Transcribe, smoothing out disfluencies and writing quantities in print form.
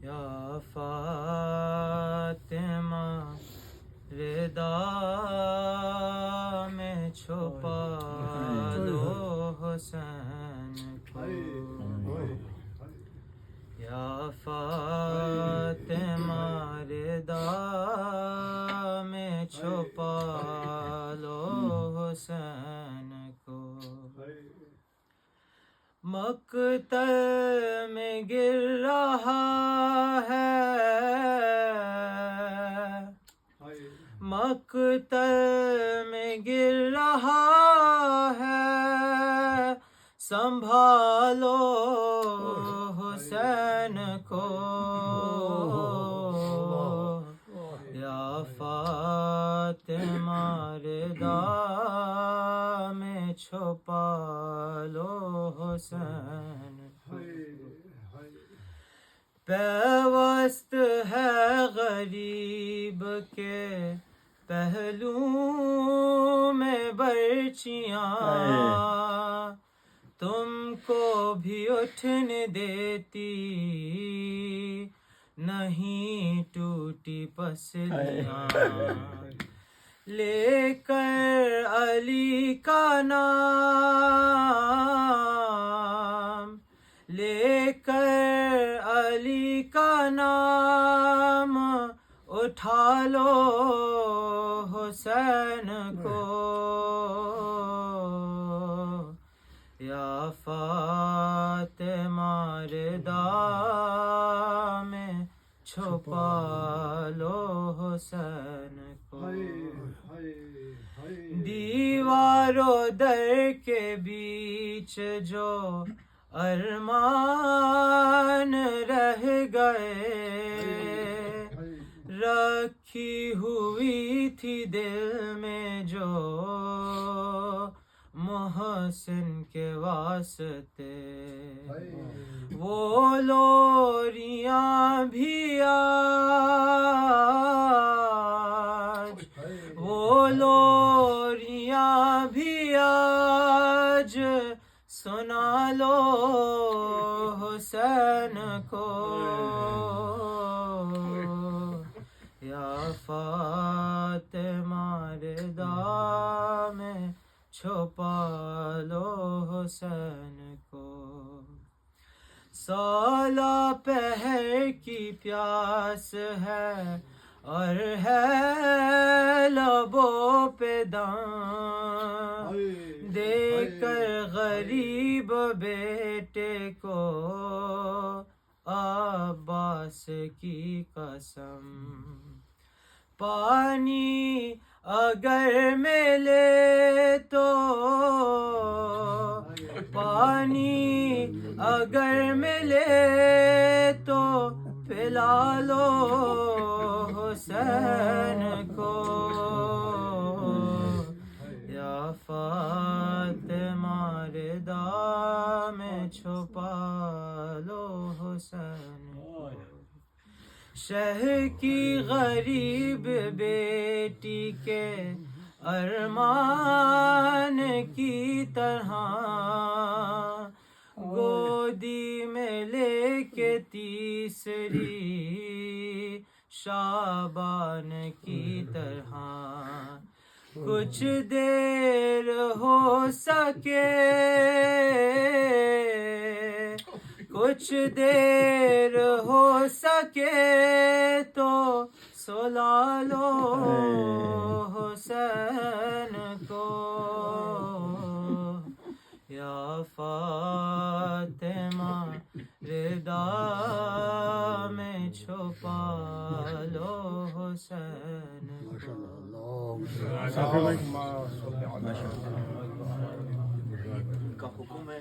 یا فاطمہ ردا میں چھپا لو حسین کو، یا فاطمہ ردا میں چھپا لو حسین کو، مقتل میں گر رہا ہے، مقتل میں گر رہا ہے، سنبھالو حسین کو، یا فاطمہ ردا میں چھپا لو حسین کو، پیوست ہے غریب کے پہلو میں برچیاں، تم کو بھی اٹھنے دیتی نہیں ٹوٹی پسلیاں، لے کر علی کا نام، لے کر علی کا نام، اٹھا لو حسین کو، یا فاطمہ ردا میں چھپا لو حسین کو، دیوار و در کے بیچ جو ارمان رہ گئے، رکھی ہوئی تھی دل میں جو محسن کے واسطے، وہ لوریاں بھی آج، وہ لوریاں بھی آج سنا لو حسین کو، یا فاطمہ ردا میں چھپا لو حسین کو، سالہ پہر کی پیاس ہے اور ہے لبوں پہ دم، دے کر غریب بیٹے کو عباس کی قسم، پانی اگر ملے تو، پانی اگر ملے تو پلا لو حسین کو، یا فاطمہ ردا میں چھپا لو حسین کو، شہر کی غریب بیٹی کے ارمان کی طرح، گودی میں لے کے تیسری شعبان کی طرح، کچھ دیر ہو سکے، کچھ دیر ہو سکے تو سلا لو حسین کو، یا فاطمہ ردا میں چھپا لو حسین کو، کا حکم ہے